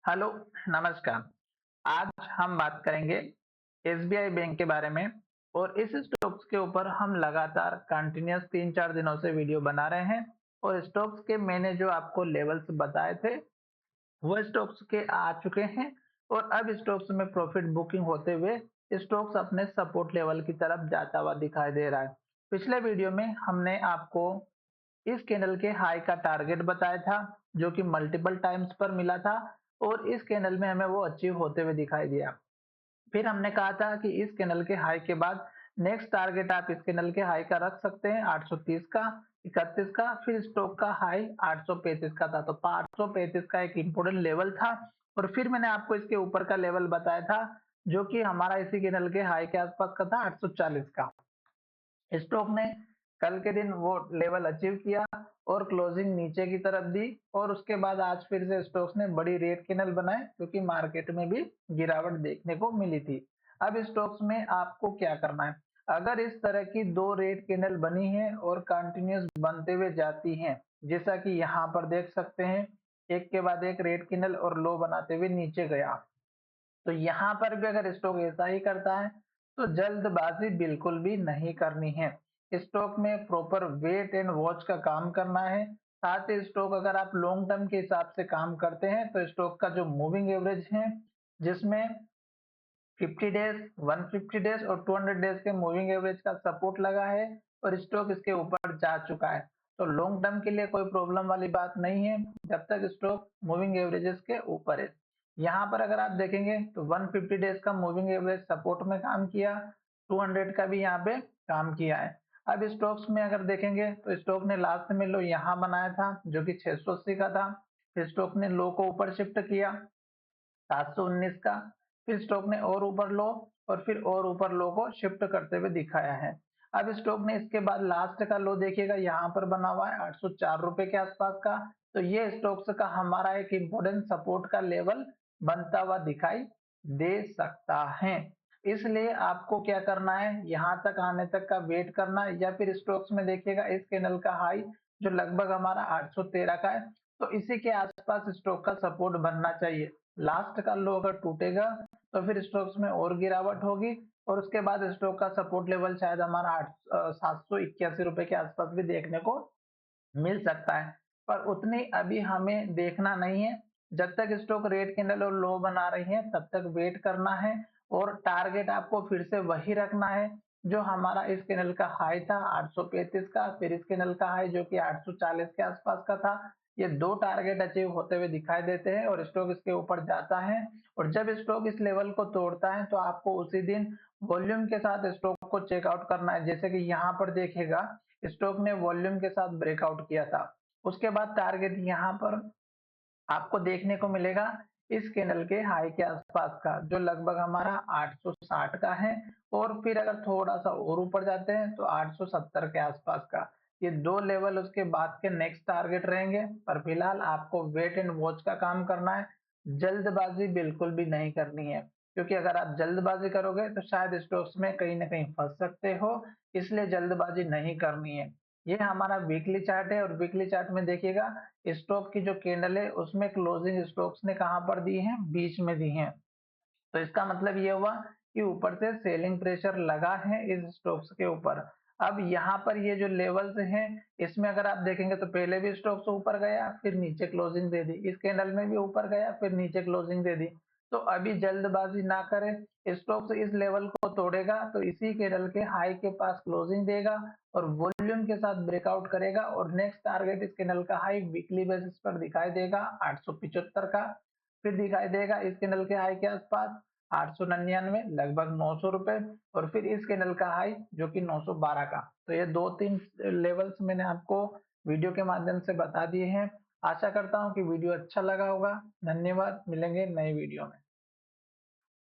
Hello, नमस्कार। आज हम बात करेंगे एसबीआई बैंक के बारे में। और इस स्टॉक्स के ऊपर हम लगातार कंटिन्यूअस 3-4 दिनों से वीडियो बना रहे हैं। और स्टॉक्स के मैंने जो आपको लेवल्स बताए थे वो स्टॉक्स के आ चुके हैं। और अब स्टॉक्स में प्रॉफिट बुकिंग होते हुए स्टॉक्स अपने सपोर्ट लेवल की तरफ जाता हुआ दिखाई दे रहा है। पिछले वीडियो में हमने आपको इस कैंडल के हाई का टारगेट बताया था, जो कि मल्टीपल टाइम्स पर मिला था। और इस कैंडल में हमें वो अचीव होते हुए दिखाई दिया। फिर हमने कहा था कि इस कैंडल के हाई के बाद नेक्स्ट टारगेट आप इस कैंडल के हाई का रख सकते हैं 830 का, 31 का। फिर स्टॉक का हाई 835 का था, तो 835 का एक इंपॉर्टेंट लेवल था। और फिर मैंने आपको इसके ऊपर का लेवल बताया था, जो कि हमारा इसी कैंडल के हाई के आसपास का था 840 का। स्टॉक ने कल के दिन वो लेवल अचीव किया और क्लोजिंग नीचे की तरफ दी। और उसके बाद आज फिर से स्टॉक्स ने बड़ी रेड कैंडल बनाए, क्योंकि मार्केट में भी गिरावट देखने को मिली थी। अब स्टॉक्स में आपको क्या करना है, अगर इस तरह की दो रेड कैंडल बनी है और कंटिन्यूस बनते हुए जाती हैं, जैसा कि यहाँ पर देख सकते हैं, एक के बाद एक रेड कैंडल और लो बनाते हुए नीचे गया, तो यहाँ पर भी अगर स्टॉक ऐसा ही करता है तो जल्दबाजी बिल्कुल भी नहीं करनी है। स्टॉक में प्रॉपर वेट एंड वॉच का काम करना है। साथ ही स्टॉक अगर आप लॉन्ग टर्म के हिसाब से काम करते हैं तो स्टॉक का जो मूविंग एवरेज है, जिसमें 50 डेज, 150 डेज और 200 डेज के मूविंग एवरेज का सपोर्ट लगा है और स्टॉक इसके ऊपर जा चुका है, तो लॉन्ग टर्म के लिए कोई प्रॉब्लम वाली बात नहीं है जब तक स्टॉक मूविंग एवरेजेस के ऊपर है। यहाँ पर अगर आप देखेंगे तो 150 डेज का मूविंग एवरेज सपोर्ट में काम किया, 200 का भी यहाँ पे काम किया है। अब स्टॉक्स में अगर देखेंगे तो स्टॉक ने लास्ट में लो यहाँ बनाया था, जो कि 680 का था। फिर स्टॉक ने लो को ऊपर शिफ्ट किया 719 का। फिर स्टॉक ने और ऊपर लो और फिर और ऊपर लो को शिफ्ट करते हुए दिखाया है। अब स्टॉक ने इसके बाद लास्ट का लो देखिएगा यहाँ पर बना हुआ है 804 रुपए के आसपास का। तो ये स्टॉक्स का हमारा एक इंपॉर्टेंट सपोर्ट का लेवल बनता हुआ दिखाई दे सकता है। इसलिए आपको क्या करना है, यहाँ तक आने तक का वेट करना है, या फिर स्टॉक्स में देखिएगा इस कैंडल का हाई जो लगभग हमारा 813 का है, तो इसी के आसपास स्टॉक का सपोर्ट बनना चाहिए। लास्ट का लो अगर टूटेगा तो फिर स्टॉक्स में और गिरावट होगी और उसके बाद स्टॉक का सपोर्ट लेवल शायद हमारा 781 रुपए के आसपास भी देखने को मिल सकता है। पर उतनी अभी हमें देखना नहीं है। जब तक स्टॉक रेड कैंडल और लो बना रही है तब तक वेट करना है। और टारगेट आपको फिर से वही रखना है जो हमारा इस कैंडल का हाई था 835 का, फिर इस कैंडल का हाई जो कि 840 के आसपास का था। ये दो टारगेट अचीव होते हुए दिखाई देते हैं और स्टॉक इसके ऊपर जाता है। और जब स्टॉक इस लेवल को तोड़ता है तो आपको उसी दिन वॉल्यूम के साथ स्टॉक को चेकआउट करना है। जैसे कि यहाँ पर देखेगा स्टॉक ने वॉल्यूम के साथ ब्रेकआउट किया था, उसके बाद टारगेट यहाँ पर आपको देखने को मिलेगा इस कैंडल के हाई के आसपास का, जो लगभग हमारा 860 का है। और फिर अगर थोड़ा सा और ऊपर जाते हैं तो 870 के आसपास का। ये दो लेवल उसके बाद के नेक्स्ट टारगेट रहेंगे। पर फिलहाल आपको वेट एंड वॉच का काम करना है, जल्दबाजी बिल्कुल भी नहीं करनी है, क्योंकि अगर आप जल्दबाजी करोगे तो शायद स्टॉक्स में कहीं ना कहीं फंस सकते हो। इसलिए जल्दबाजी नहीं करनी है। ये हमारा वीकली चार्ट है और वीकली चार्ट में देखिएगा स्टॉक की जो कैंडल है उसमें क्लोजिंग स्टॉक्स ने कहां पर दी है, बीच में दी है। तो इसका मतलब ये हुआ कि ऊपर से सेलिंग प्रेशर लगा है इस स्टॉक्स के ऊपर। अब यहाँ पर ये जो लेवल्स हैं, इसमें अगर आप देखेंगे तो पहले भी स्टॉक्स ऊपर गया फिर नीचे क्लोजिंग दे दी, इस कैंडल में भी ऊपर गया फिर नीचे क्लोजिंग दे दी। तो अभी जल्दबाजी ना करें, स्टॉक्स इस लेवल को तोड़ेगा तो इसी कैंडल के हाई के पास क्लोजिंग देगा और वॉल्यूम के साथ ब्रेकआउट करेगा और नेक्स्ट टारगेट इस कैंडल का हाई वीकली बेसिस पर दिखाई देगा 875 का। फिर दिखाई देगा इस कैंडल के हाई के आसपास 899, लगभग 900 रुपए। और फिर इस कैंडल का हाई जो कि 912 का। तो ये दो तीन लेवल्स मैंने आपको वीडियो के माध्यम से बता दिए हैं। आशा करता हूँ कि वीडियो अच्छा लगा होगा। धन्यवाद, मिलेंगे नई वीडियो में।